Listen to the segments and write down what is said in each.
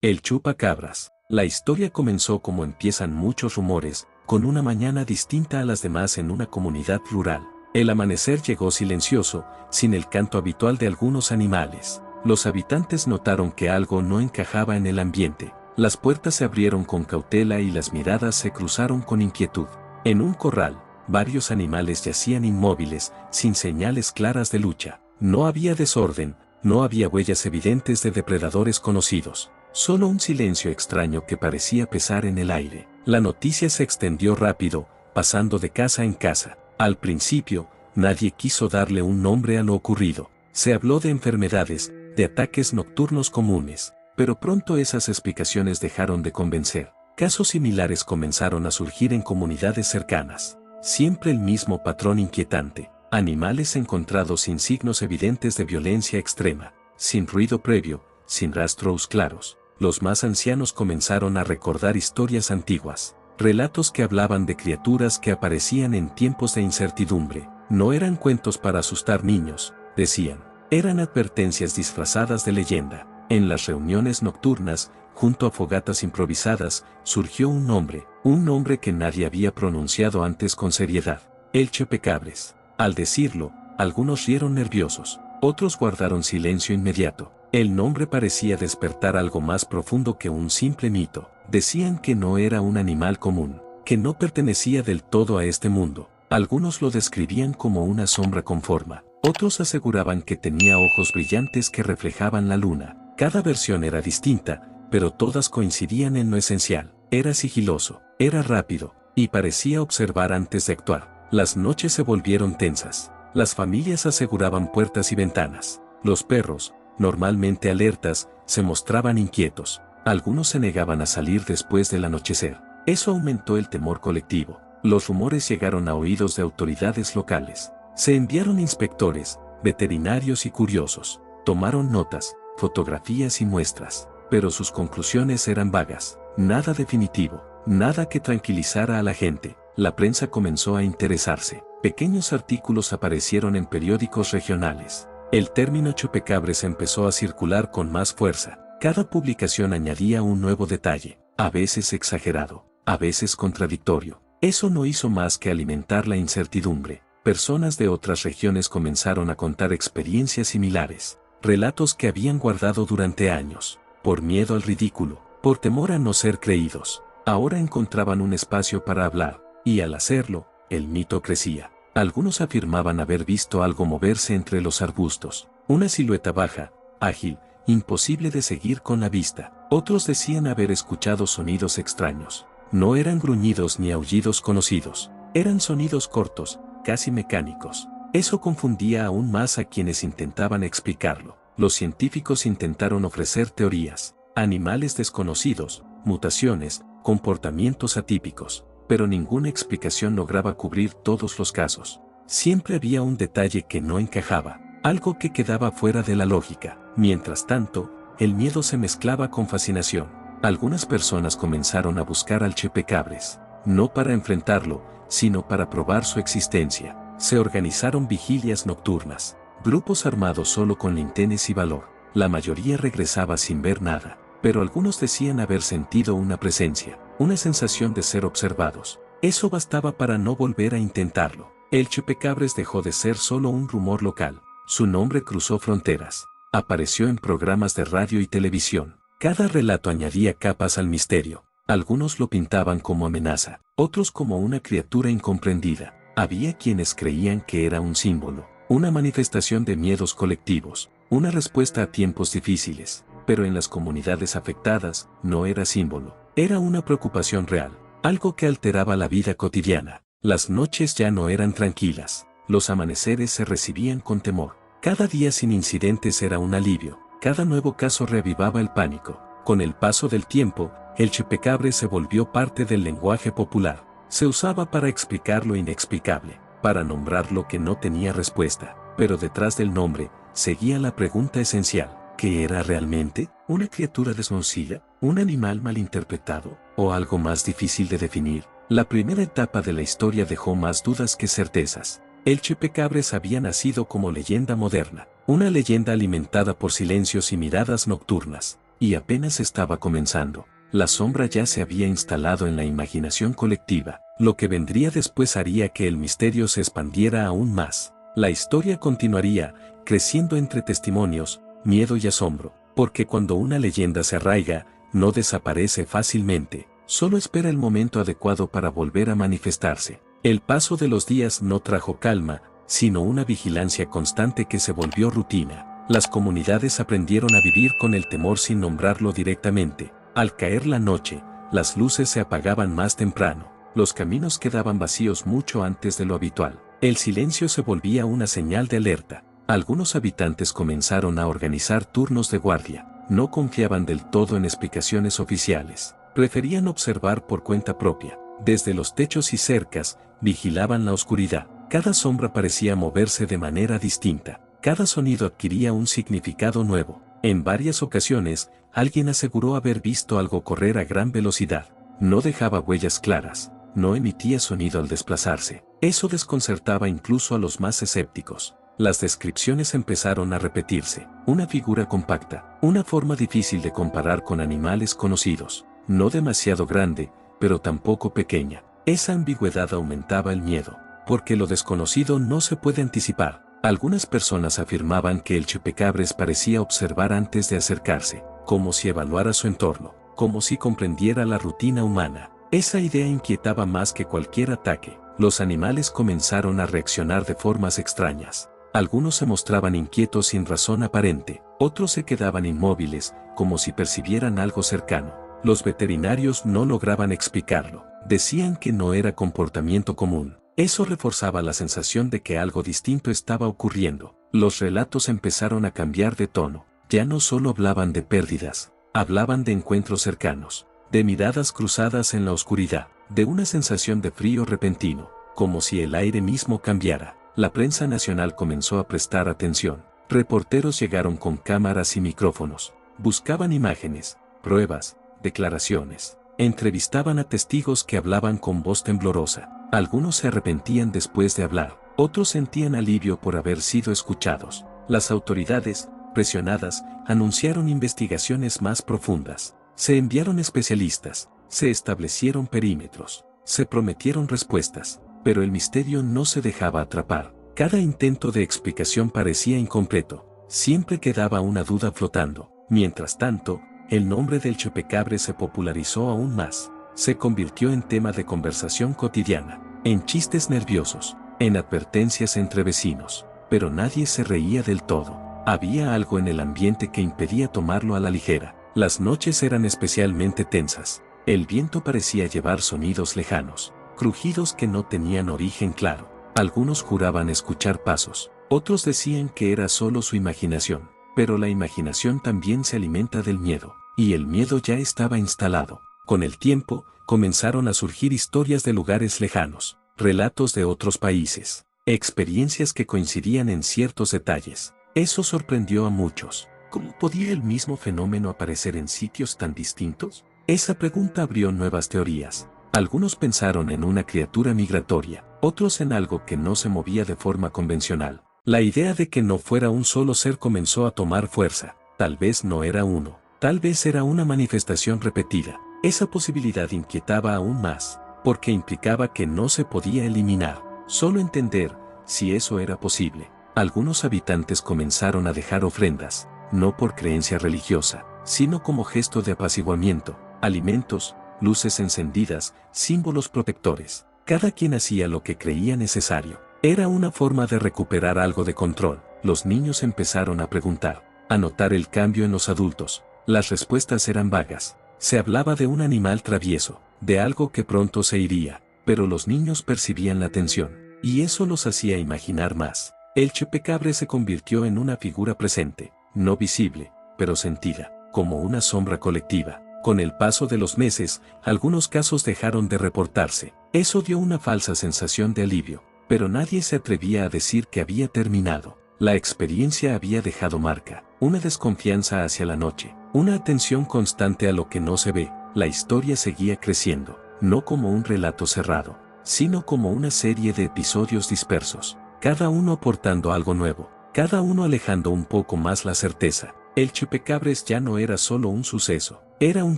El chupacabras. La historia comenzó como empiezan muchos rumores, con una mañana distinta a las demás en una comunidad rural. El amanecer llegó silencioso, sin el canto habitual de algunos animales. Los habitantes notaron que algo no encajaba en el ambiente. Las puertas se abrieron con cautela y las miradas se cruzaron con inquietud. En un corral, varios animales yacían inmóviles, sin señales claras de lucha. No había desorden, no había huellas evidentes de depredadores conocidos. Solo un silencio extraño que parecía pesar en el aire. La noticia se extendió rápido, pasando de casa en casa. Al principio, nadie quiso darle un nombre a lo ocurrido. Se habló de enfermedades, de ataques nocturnos comunes, pero pronto esas explicaciones dejaron de convencer. Casos similares comenzaron a surgir en comunidades cercanas. Siempre el mismo patrón inquietante. Animales encontrados sin signos evidentes de violencia extrema, sin ruido previo, sin rastros claros. Los más ancianos comenzaron a recordar historias antiguas, relatos que hablaban de criaturas que aparecían en tiempos de incertidumbre. No eran cuentos para asustar niños, decían, eran advertencias disfrazadas de leyenda. En las reuniones nocturnas, junto a fogatas improvisadas, surgió un nombre que nadie había pronunciado antes con seriedad: el chupacabras. Al decirlo, algunos rieron nerviosos, otros guardaron silencio inmediato. El nombre parecía despertar algo más profundo que un simple mito. Decían que no era un animal común, que no pertenecía del todo a este mundo. Algunos lo describían como una sombra con forma. Otros aseguraban que tenía ojos brillantes que reflejaban la luna. Cada versión era distinta, pero todas coincidían en lo esencial. Era sigiloso, era rápido, y parecía observar antes de actuar. Las noches se volvieron tensas. Las familias aseguraban puertas y ventanas. Los perros, normalmente alertas, se mostraban inquietos. Algunos se negaban a salir después del anochecer. Eso aumentó el temor colectivo. Los rumores llegaron a oídos de autoridades locales. Se enviaron inspectores, veterinarios y curiosos. Tomaron notas, fotografías y muestras, pero sus conclusiones eran vagas. Nada definitivo, nada que tranquilizara a la gente. La prensa comenzó a interesarse. Pequeños artículos aparecieron en periódicos regionales. El término chupacabras empezó a circular con más fuerza. Cada publicación añadía un nuevo detalle, a veces exagerado, a veces contradictorio. Eso no hizo más que alimentar la incertidumbre. Personas de otras regiones comenzaron a contar experiencias similares, relatos que habían guardado durante años, por miedo al ridículo, por temor a no ser creídos. Ahora encontraban un espacio para hablar, y al hacerlo, el mito crecía. Algunos afirmaban haber visto algo moverse entre los arbustos, una silueta baja, ágil, imposible de seguir con la vista. Otros decían haber escuchado sonidos extraños. No eran gruñidos ni aullidos conocidos, eran sonidos cortos, casi mecánicos. Eso confundía aún más a quienes intentaban explicarlo. Los científicos intentaron ofrecer teorías, animales desconocidos, mutaciones, comportamientos atípicos, pero ninguna explicación lograba cubrir todos los casos. Siempre había un detalle que no encajaba, algo que quedaba fuera de la lógica. Mientras tanto, el miedo se mezclaba con fascinación. Algunas personas comenzaron a buscar al chupacabras, no para enfrentarlo, sino para probar su existencia. Se organizaron vigilias nocturnas, grupos armados solo con linternas y valor. La mayoría regresaba sin ver nada, pero algunos decían haber sentido una presencia, una sensación de ser observados. Eso bastaba para no volver a intentarlo. El chupacabras dejó de ser solo un rumor local. Su nombre cruzó fronteras. Apareció en programas de radio y televisión. Cada relato añadía capas al misterio. Algunos lo pintaban como amenaza, otros como una criatura incomprendida. Había quienes creían que era un símbolo, una manifestación de miedos colectivos, una respuesta a tiempos difíciles. Pero en las comunidades afectadas, no era símbolo, era una preocupación real, algo que alteraba la vida cotidiana. Las noches ya no eran tranquilas, los amaneceres se recibían con temor. Cada día sin incidentes era un alivio, cada nuevo caso reavivaba el pánico. Con el paso del tiempo, el chupacabras se volvió parte del lenguaje popular. Se usaba para explicar lo inexplicable, para nombrar lo que no tenía respuesta. Pero detrás del nombre, seguía la pregunta esencial: ¿qué era realmente? ¿Una criatura desconocida? ¿Un animal malinterpretado? ¿O algo más difícil de definir? La primera etapa de la historia dejó más dudas que certezas. El chupacabras había nacido como leyenda moderna, una leyenda alimentada por silencios y miradas nocturnas. y apenas estaba comenzando. La sombra ya se había instalado en la imaginación colectiva. Lo que vendría después haría que el misterio se expandiera aún más. La historia continuaría, creciendo entre testimonios, miedo y asombro, porque cuando una leyenda se arraiga, no desaparece fácilmente, solo espera el momento adecuado para volver a manifestarse. El paso de los días no trajo calma, sino una vigilancia constante que se volvió rutina. Las comunidades aprendieron a vivir con el temor sin nombrarlo directamente. Al caer la noche, las luces se apagaban más temprano, los caminos quedaban vacíos mucho antes de lo habitual. El silencio se volvía una señal de alerta. Algunos habitantes comenzaron a organizar turnos de guardia. No confiaban del todo en explicaciones oficiales. Preferían observar por cuenta propia. Desde los techos y cercas, vigilaban la oscuridad. Cada sombra parecía moverse de manera distinta. Cada sonido adquiría un significado nuevo. En varias ocasiones, alguien aseguró haber visto algo correr a gran velocidad. No dejaba huellas claras. No emitía sonido al desplazarse. Eso desconcertaba incluso a los más escépticos. Las descripciones empezaron a repetirse. Una figura compacta, una forma difícil de comparar con animales conocidos. No demasiado grande, pero tampoco pequeña. Esa ambigüedad aumentaba el miedo, porque lo desconocido no se puede anticipar. Algunas personas afirmaban que el chupacabras parecía observar antes de acercarse, como si evaluara su entorno, como si comprendiera la rutina humana. Esa idea inquietaba más que cualquier ataque. Los animales comenzaron a reaccionar de formas extrañas. Algunos se mostraban inquietos sin razón aparente, otros se quedaban inmóviles, como si percibieran algo cercano. Los veterinarios no lograban explicarlo. Decían que no era comportamiento común. Eso reforzaba la sensación de que algo distinto estaba ocurriendo. Los relatos empezaron a cambiar de tono. Ya no solo hablaban de pérdidas, hablaban de encuentros cercanos, de miradas cruzadas en la oscuridad, de una sensación de frío repentino, como si el aire mismo cambiara. La prensa nacional comenzó a prestar atención. Reporteros llegaron con cámaras y micrófonos. Buscaban imágenes, pruebas, declaraciones. Entrevistaban a testigos que hablaban con voz temblorosa. Algunos se arrepentían después de hablar. Otros sentían alivio por haber sido escuchados. Las autoridades, presionadas, anunciaron investigaciones más profundas. Se enviaron especialistas. Se establecieron perímetros. Se prometieron respuestas. Pero el misterio no se dejaba atrapar. Cada intento de explicación parecía incompleto. Siempre quedaba una duda flotando. Mientras tanto, el nombre del chupacabras se popularizó aún más. Se convirtió en tema de conversación cotidiana, en chistes nerviosos, en advertencias entre vecinos. Pero nadie se reía del todo. Había algo en el ambiente que impedía tomarlo a la ligera. Las noches eran especialmente tensas. El viento parecía llevar sonidos lejanos, crujidos que no tenían origen claro. Algunos juraban escuchar pasos, otros decían que era solo su imaginación. Pero la imaginación también se alimenta del miedo, y el miedo ya estaba instalado. Con el tiempo, comenzaron a surgir historias de lugares lejanos, relatos de otros países, experiencias que coincidían en ciertos detalles. Eso sorprendió a muchos. ¿Cómo podía el mismo fenómeno aparecer en sitios tan distintos? Esa pregunta abrió nuevas teorías. Algunos pensaron en una criatura migratoria, otros en algo que no se movía de forma convencional. La idea de que no fuera un solo ser comenzó a tomar fuerza. Tal vez no era uno, tal vez era una manifestación repetida. Esa posibilidad inquietaba aún más, porque implicaba que no se podía eliminar, solo entender si eso era posible. Algunos habitantes comenzaron a dejar ofrendas, no por creencia religiosa, sino como gesto de apaciguamiento, alimentos, luces encendidas, símbolos protectores. Cada quien hacía lo que creía necesario. Era una forma de recuperar algo de control. Los niños empezaron a preguntar, a notar el cambio en los adultos. Las respuestas eran vagas. Se hablaba de un animal travieso, de algo que pronto se iría, pero los niños percibían la tensión, y eso los hacía imaginar más. El chupacabras se convirtió en una figura presente, no visible, pero sentida, como una sombra colectiva. Con el paso de los meses, algunos casos dejaron de reportarse. Eso dio una falsa sensación de alivio, pero nadie se atrevía a decir que había terminado. La experiencia había dejado marca, una desconfianza hacia la noche, una atención constante a lo que no se ve. La historia seguía creciendo, no como un relato cerrado, sino como una serie de episodios dispersos, cada uno aportando algo nuevo, cada uno alejando un poco más la certeza. El chupacabras ya no era solo un suceso, era un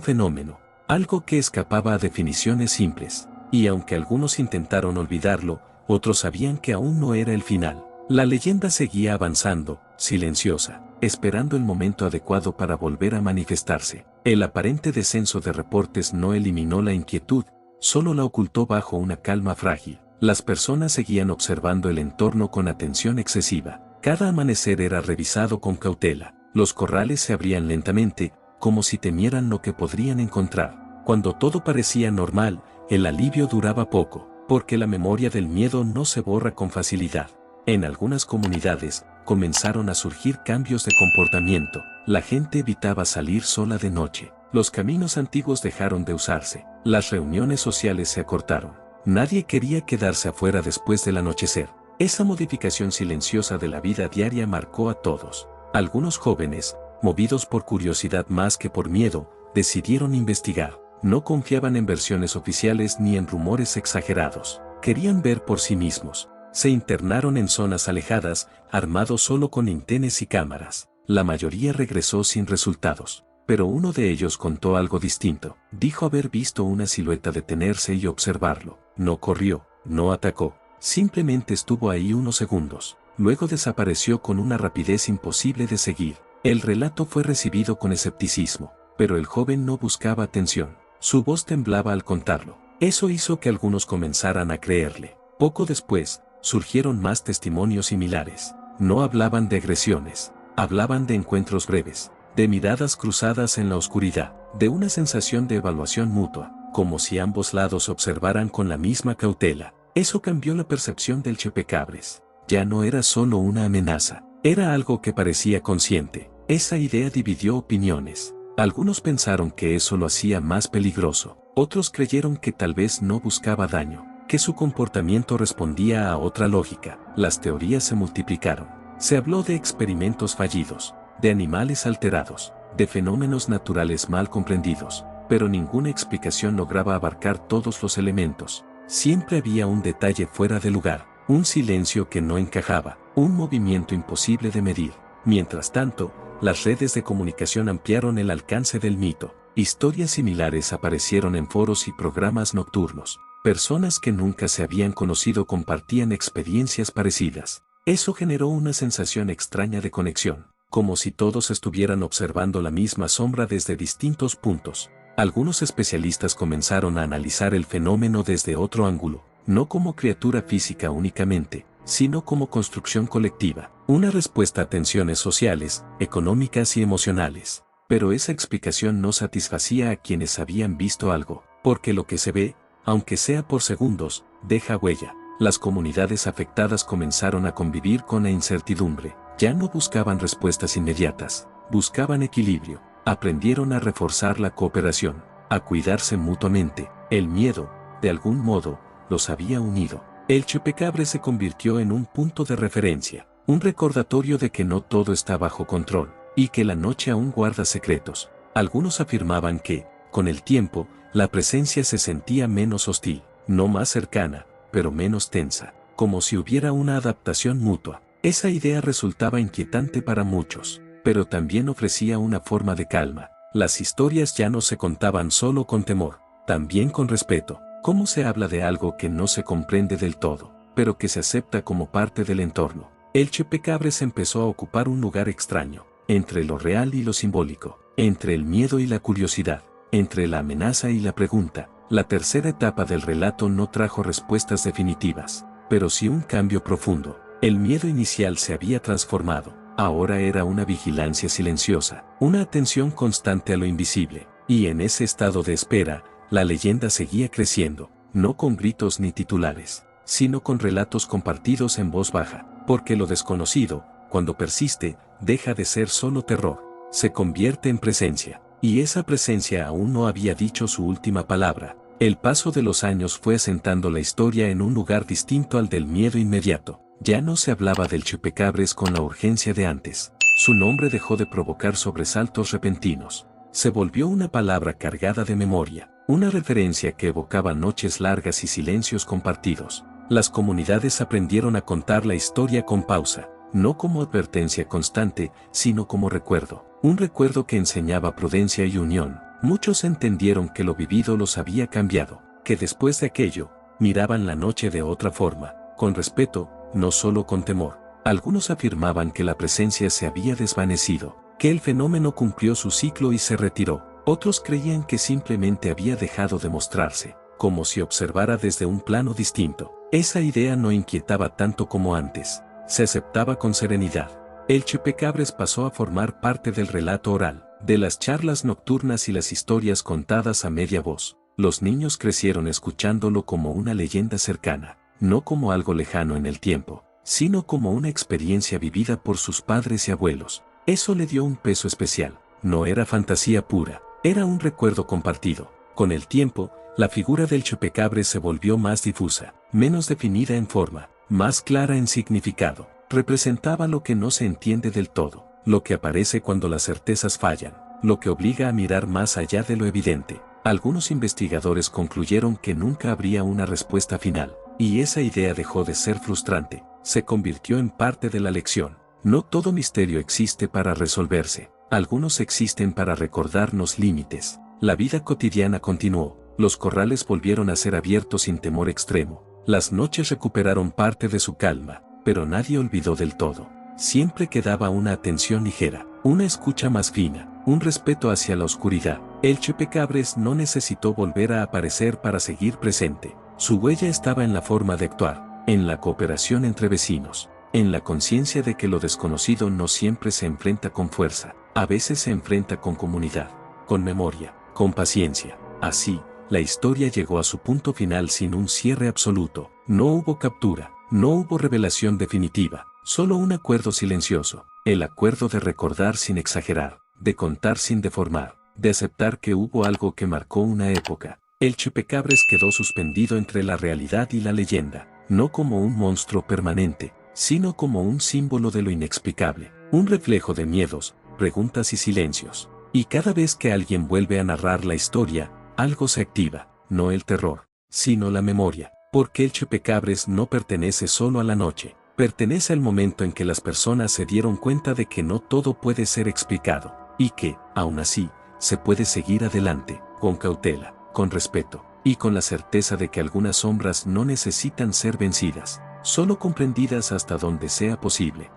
fenómeno, algo que escapaba a definiciones simples, y aunque algunos intentaron olvidarlo, otros sabían que aún no era el final. La leyenda seguía avanzando, silenciosa, esperando el momento adecuado para volver a manifestarse. El aparente descenso de reportes no eliminó la inquietud, solo la ocultó bajo una calma frágil. Las personas seguían observando el entorno con atención excesiva. Cada amanecer era revisado con cautela. Los corrales se abrían lentamente, como si temieran lo que podrían encontrar. Cuando todo parecía normal, el alivio duraba poco, porque la memoria del miedo no se borra con facilidad. En algunas comunidades, comenzaron a surgir cambios de comportamiento. La gente evitaba salir sola de noche. Los caminos antiguos dejaron de usarse. Las reuniones sociales se acortaron. Nadie quería quedarse afuera después del anochecer. Esa modificación silenciosa de la vida diaria marcó a todos. Algunos jóvenes, movidos por curiosidad más que por miedo, decidieron investigar. No confiaban en versiones oficiales ni en rumores exagerados. Querían ver por sí mismos. Se internaron en zonas alejadas, armados solo con linternas y cámaras. La mayoría regresó sin resultados. Pero uno de ellos contó algo distinto. Dijo haber visto una silueta detenerse y observarlo. No corrió, no atacó. Simplemente estuvo ahí unos segundos. Luego desapareció con una rapidez imposible de seguir. El relato fue recibido con escepticismo, pero el joven no buscaba atención. Su voz temblaba al contarlo. Eso hizo que algunos comenzaran a creerle. Poco después, surgieron más testimonios similares. No hablaban de agresiones, hablaban de encuentros breves, de miradas cruzadas en la oscuridad, de una sensación de evaluación mutua, como si ambos lados observaran con la misma cautela. Eso cambió la percepción del chupacabras. Ya no era solo una amenaza, era algo que parecía consciente. Esa idea dividió opiniones. Algunos pensaron que eso lo hacía más peligroso, otros creyeron que tal vez no buscaba daño, que su comportamiento respondía a otra lógica. Las teorías se multiplicaron. Se habló de experimentos fallidos, de animales alterados, de fenómenos naturales mal comprendidos, pero ninguna explicación lograba abarcar todos los elementos. Siempre había un detalle fuera de lugar, un silencio que no encajaba, un movimiento imposible de medir. Mientras tanto, las redes de comunicación ampliaron el alcance del mito. Historias similares aparecieron en foros y programas nocturnos. Personas que nunca se habían conocido compartían experiencias parecidas. Eso generó una sensación extraña de conexión, como si todos estuvieran observando la misma sombra desde distintos puntos. Algunos especialistas comenzaron a analizar el fenómeno desde otro ángulo, no como criatura física únicamente, sino como construcción colectiva, una respuesta a tensiones sociales, económicas y emocionales. Pero esa explicación no satisfacía a quienes habían visto algo, porque lo que se ve, aunque sea por segundos, deja huella. Las comunidades afectadas comenzaron a convivir con la incertidumbre. Ya no buscaban respuestas inmediatas, buscaban equilibrio. Aprendieron a reforzar la cooperación, a cuidarse mutuamente. El miedo, de algún modo, los había unido. El chupacabras se convirtió en un punto de referencia, un recordatorio de que no todo está bajo control, y que la noche aún guarda secretos. Algunos afirmaban que, con el tiempo, la presencia se sentía menos hostil, no más cercana, pero menos tensa, como si hubiera una adaptación mutua. Esa idea resultaba inquietante para muchos, pero también ofrecía una forma de calma. Las historias ya no se contaban solo con temor, también con respeto. ¿Cómo se habla de algo que no se comprende del todo, pero que se acepta como parte del entorno? El chupacabras empezó a ocupar un lugar extraño, entre lo real y lo simbólico, entre el miedo y la curiosidad, entre la amenaza y la pregunta. La tercera etapa del relato no trajo respuestas definitivas, pero sí un cambio profundo. El miedo inicial se había transformado, ahora era una vigilancia silenciosa, una atención constante a lo invisible, y en ese estado de espera, la leyenda seguía creciendo, no con gritos ni titulares, sino con relatos compartidos en voz baja, porque lo desconocido, cuando persiste, deja de ser solo terror, se convierte en presencia, y esa presencia aún no había dicho su última palabra. El paso de los años fue asentando la historia en un lugar distinto al del miedo inmediato. Ya no se hablaba del chupacabras con la urgencia de antes. Su nombre dejó de provocar sobresaltos repentinos. Se volvió una palabra cargada de memoria, una referencia que evocaba noches largas y silencios compartidos. Las comunidades aprendieron a contar la historia con pausa, no como advertencia constante, sino como recuerdo. un recuerdo que enseñaba prudencia y unión. Muchos entendieron que lo vivido los había cambiado, que después de aquello, miraban la noche de otra forma, con respeto, no solo con temor. Algunos afirmaban que la presencia se había desvanecido, que el fenómeno cumplió su ciclo y se retiró. Otros creían que simplemente había dejado de mostrarse, como si observara desde un plano distinto. Esa idea no inquietaba tanto como antes, se aceptaba con serenidad. El chupacabras pasó a formar parte del relato oral, de las charlas nocturnas y las historias contadas a media voz. Los niños crecieron escuchándolo como una leyenda cercana, no como algo lejano en el tiempo, sino como una experiencia vivida por sus padres y abuelos. Eso le dio un peso especial. No era fantasía pura, era un recuerdo compartido. Con el tiempo, la figura del chupacabras se volvió más difusa, menos definida en forma, más clara en significado. Representaba lo que no se entiende del todo, lo que aparece cuando las certezas fallan, lo que obliga a mirar más allá de lo evidente. Algunos investigadores concluyeron que nunca habría una respuesta final, y esa idea dejó de ser frustrante, se convirtió en parte de la lección. No todo misterio existe para resolverse, algunos existen para recordarnos límites. La vida cotidiana continuó, los corrales volvieron a ser abiertos sin temor extremo, las noches recuperaron parte de su calma, pero nadie olvidó del todo. Siempre quedaba una atención ligera, una escucha más fina, un respeto hacia la oscuridad. El chupacabras no necesitó volver a aparecer para seguir presente. Su huella estaba en la forma de actuar, en la cooperación entre vecinos, en la conciencia de que lo desconocido no siempre se enfrenta con fuerza, a veces se enfrenta con comunidad, con memoria, con paciencia. Así, la historia llegó a su punto final sin un cierre absoluto. No hubo captura, no hubo revelación definitiva, solo un acuerdo silencioso, el acuerdo de recordar sin exagerar, de contar sin deformar, de aceptar que hubo algo que marcó una época. El chupacabras quedó suspendido entre la realidad y la leyenda, no como un monstruo permanente, sino como un símbolo de lo inexplicable, un reflejo de miedos, preguntas y silencios. Y cada vez que alguien vuelve a narrar la historia, algo se activa, no el terror, sino la memoria, porque el chupacabras no pertenece solo a la noche, pertenece al momento en que las personas se dieron cuenta de que no todo puede ser explicado, y que, aún así, se puede seguir adelante, con cautela, con respeto, y con la certeza de que algunas sombras no necesitan ser vencidas, solo comprendidas hasta donde sea posible.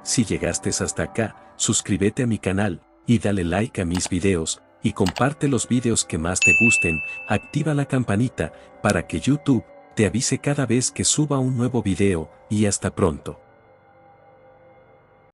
Si llegaste hasta acá, suscríbete a mi canal, y dale like a mis videos, y comparte los videos que más te gusten, activa la campanita, para que YouTube te avise cada vez que suba un nuevo video, y hasta pronto.